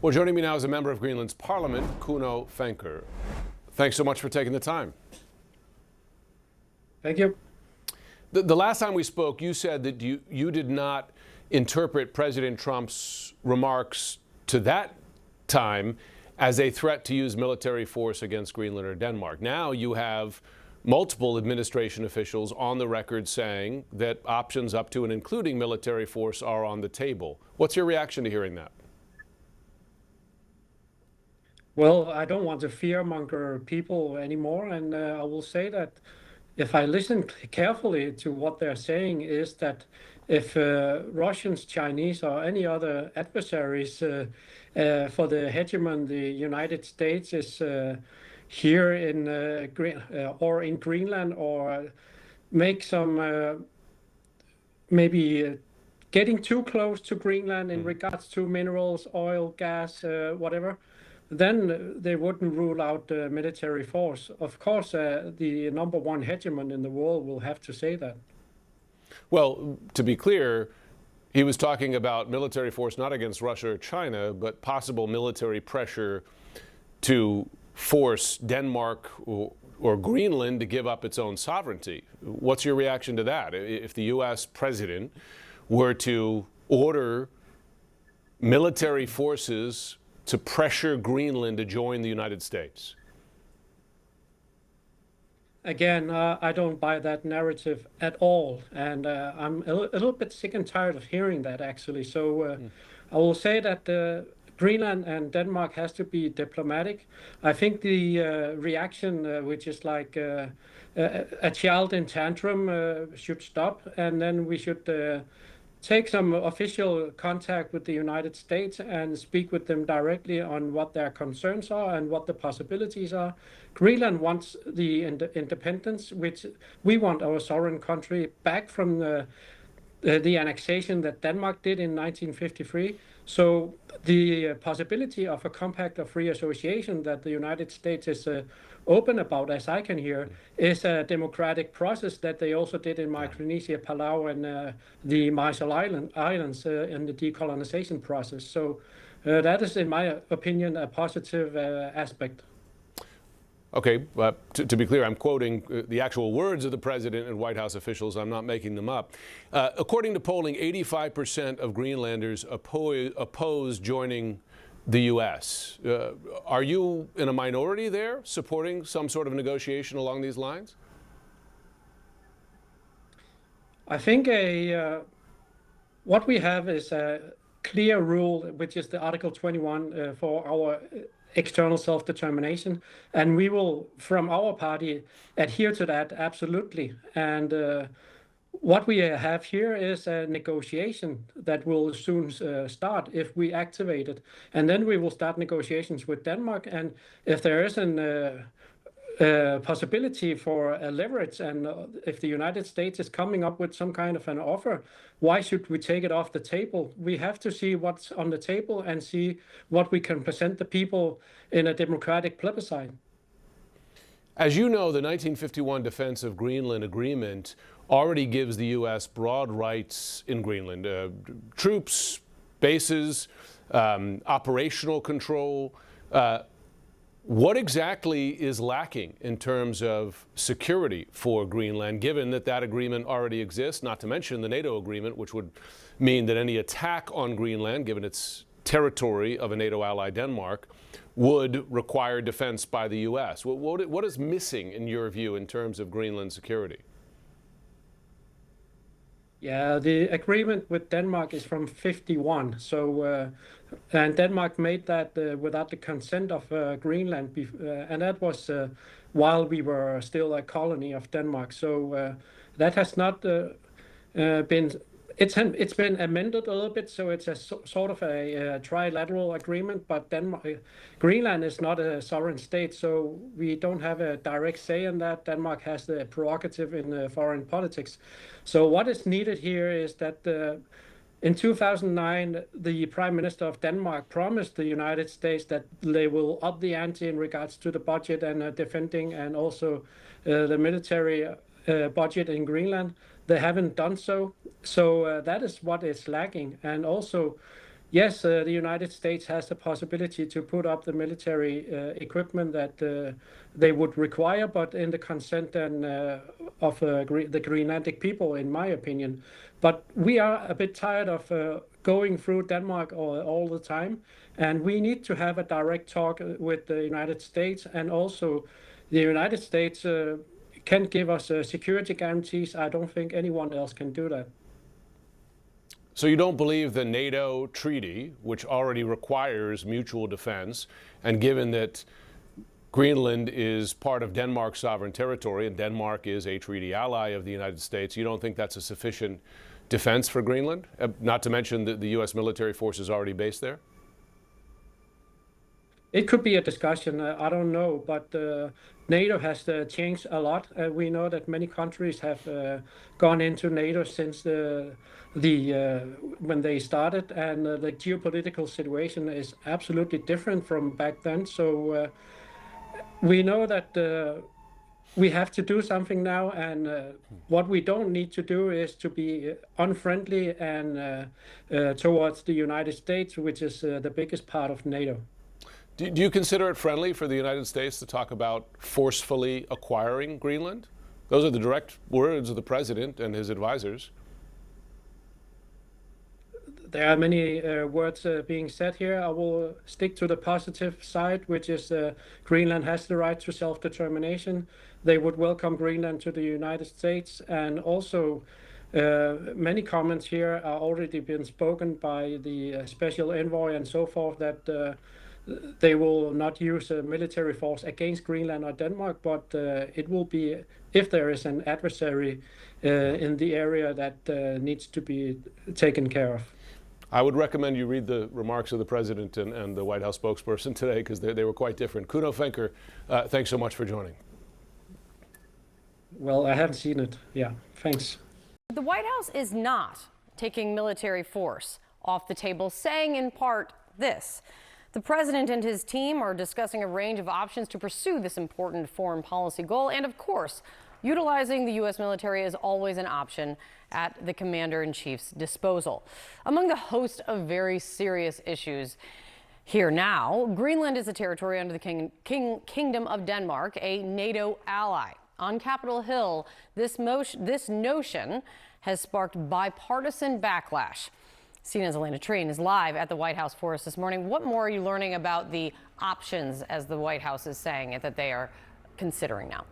Well, joining me now is a member of Greenland's parliament, Kuno Fenker. Thanks so much for taking the time. Thank you. The last time we spoke, you said that you did not interpret President Trump's remarks to that time as a threat to use military force against Greenland or Denmark. Now you have multiple administration officials on the record saying that options up to and including military force are on the table. What's your reaction to hearing that? Well, I don't want to fearmonger people anymore, and I will say that if I listen carefully to what they're saying is that if Russians, Chinese, or any other adversaries for the hegemon, the United States, is here in Greenland, or make some maybe getting too close to Greenland in regards to minerals, oil, gas, whatever, then they wouldn't rule out military force. Of course, the number one hegemon in the world will have to say that. Well, to be clear, he was talking about military force not against Russia or China, but possible military pressure to force Denmark or Greenland to give up its own sovereignty. What's your reaction to that? If the U.S. president were to order military forces to pressure Greenland to join the United States? Again, I don't buy that narrative at all, and I'm a little bit sick and tired of hearing that, actually. So I will say that Greenland and Denmark has to be diplomatic. I think the reaction, which is like a child in tantrum, should stop, and then we should take some official contact with the United States and speak with them directly on what their concerns are and what the possibilities are. Greenland wants the independence, which we want our sovereign country back from the annexation that Denmark did in 1953. So the possibility of a compact of free association that the United States is open about, as I can hear, is a democratic process that they also did in Micronesia, Palau, and the Marshall Islands in the decolonization process. So that is, in my opinion, a positive aspect. Okay, but to be clear, I'm quoting the actual words of the president and White House officials. I'm not making them up. According to polling, 85% of Greenlanders oppose joining the U.S. Are you in a minority there, supporting some sort of negotiation along these lines? I think what we have is a clear rule, which is the Article 21 for our external self-determination, and we will, from our party, adhere to that absolutely. And what we have here is a negotiation that will soon start if we activate it, and then we will start negotiations with Denmark. And if there is an possibility for a leverage, and if the United States is coming up with some kind of an offer, why should we take it off the table? We have to see what's on the table and see what we can present the people in a democratic plebiscite. As you know, the 1951 Defense of Greenland Agreement already gives the U.S. broad rights in Greenland. Troops, bases, operational control. What exactly is lacking in terms of security for Greenland, given that that agreement already exists, not to mention the NATO agreement, which would mean that any attack on Greenland, given its territory of a NATO ally, Denmark, would require defense by the U.S. What is missing, in your view, in terms of Greenland security? Yeah, the agreement with Denmark is from '51. So, and Denmark made that without the consent of Greenland, and that was while we were still a colony of Denmark. So that has not been. It's been amended a little bit, so it's a sort of a trilateral agreement. But Greenland is not a sovereign state, so we don't have a direct say in that. Denmark has the prerogative in foreign politics. So what is needed here is that in 2009, the Prime Minister of Denmark promised the United States that they will up the ante in regards to the budget and defending, and also the military budget in Greenland. They haven't done so. So that is what is lacking. And also, yes, the United States has the possibility to put up the military equipment that they would require, but in the consent and of the Greenlandic people, in my opinion. But we are a bit tired of going through Denmark all the time, and we need to have a direct talk with the United States, and also the United States can give us security guarantees. I don't think anyone else can do that. So you don't believe the NATO treaty, which already requires mutual defense, and given that Greenland is part of Denmark's sovereign territory and Denmark is a treaty ally of the United States, you don't think that's a sufficient defense for Greenland? Not to mention that the U.S. military force is already based there? It could be a discussion. I don't know, but NATO has changed a lot. We know that many countries have gone into NATO since when they started, and the geopolitical situation is absolutely different from back then. So we know that we have to do something now, and what we don't need to do is to be unfriendly and towards the United States, which is the biggest part of NATO. Do you consider it friendly for the United States to talk about forcefully acquiring Greenland? Those are the direct words of the president and his advisors. There are many words being said here. I will stick to the positive side, which is Greenland has the right to self-determination. They would welcome Greenland to the United States, and also many comments here are already been spoken by the special envoy and so forth, that they will not use a military force against Greenland or Denmark, but it will be if there is an adversary in the area that needs to be taken care of. I would recommend you read the remarks of the president and the White House spokesperson today, because they were quite different. Kuno Fenker, thanks so much for joining. Well, I haven't seen it. Yeah, thanks. The White House is not taking military force off the table, saying in part this: the president and his team are discussing a range of options to pursue this important foreign policy goal. And of course, utilizing the U.S. military is always an option at the commander-in-chief's disposal. Among the host of very serious issues here now, Greenland is a territory under the Kingdom of Denmark, a NATO ally. On Capitol Hill, this notion has sparked bipartisan backlash. CNN's Elena Treen is live at the White House for us this morning. What more are you learning about the options, as the White House is saying, that they are considering now?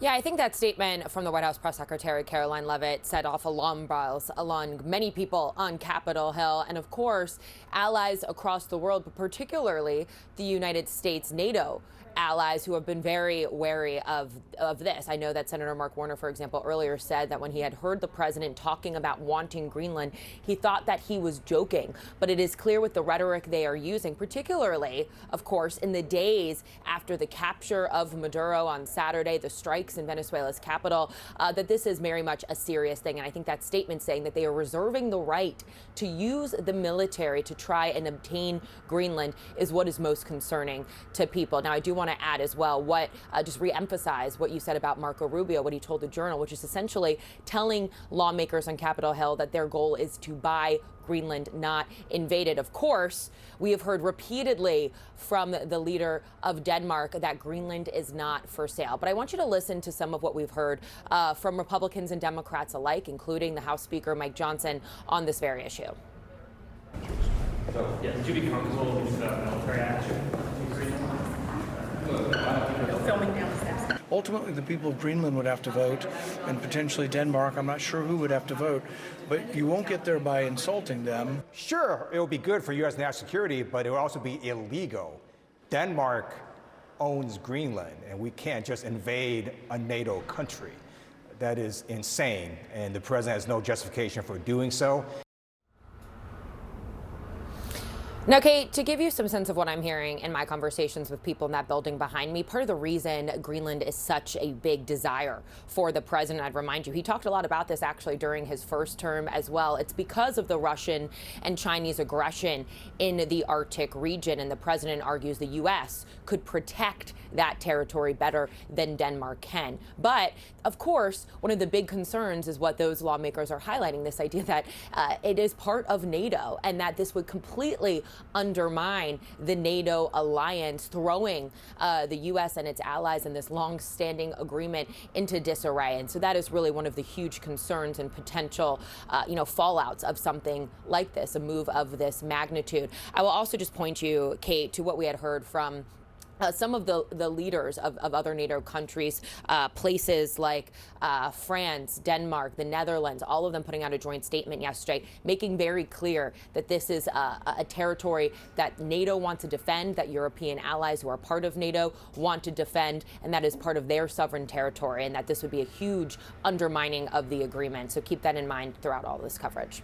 Yeah, I think that statement from the White House press secretary, Caroline Leavitt, set off alarm bells along many people on Capitol Hill, and of course, allies across the world, but particularly the United States NATO allies who have been very wary of this. I know that Senator Mark Warner, for example, earlier said that when he had heard the president talking about wanting Greenland, he thought that he was joking. But it is clear with the rhetoric they are using, particularly, of course, in the days after the capture of Maduro on Saturday, the strikes in Venezuela's capital, that this is very much a serious thing. And I think that statement saying that they are reserving the right to use the military to try and obtain Greenland is what is most concerning to people. Now, I do want to add as well just re-emphasize what you said about Marco Rubio, what he told the Journal, which is essentially telling lawmakers on Capitol Hill that their goal is to buy Greenland, not invade it. Of course, we have heard repeatedly from the leader of Denmark that Greenland is not for sale. But I want you to listen to some of what we've heard from Republicans and Democrats alike, including the House Speaker Mike Johnson, on this very issue. So, yeah, would you be comfortable with military action in Greenland? No filming downstairs. Ultimately, the people of Greenland would have to vote, and potentially Denmark. I'm not sure who would have to vote, but you won't get there by insulting them. Sure, it would be good for U.S. national security, but it would also be illegal. Denmark owns Greenland, and we can't just invade a NATO country. That is insane, and the president has no justification for doing so. Now, Kate, to give you some sense of what I'm hearing in my conversations with people in that building behind me, part of the reason Greenland is such a big desire for the president, I'd remind you, he talked a lot about this actually during his first term as well. It's because of the Russian and Chinese aggression in the Arctic region. And the president argues the U.S. could protect that territory better than Denmark can. But of course, one of the big concerns is what those lawmakers are highlighting, this idea that it is part of NATO and that this would completely undermine the NATO alliance, throwing the U.S. and its allies in this long-standing agreement into disarray. And so that is really one of the huge concerns and potential, fallouts of something like this, a move of this magnitude. I will also just point you, Kate, to what we had heard from some of the leaders of other NATO countries, places like France, Denmark, the Netherlands, all of them putting out a joint statement yesterday, making very clear that this is a territory that NATO wants to defend, that European allies who are part of NATO want to defend, and that is part of their sovereign territory, and that this would be a huge undermining of the agreement. So keep that in mind throughout all this coverage.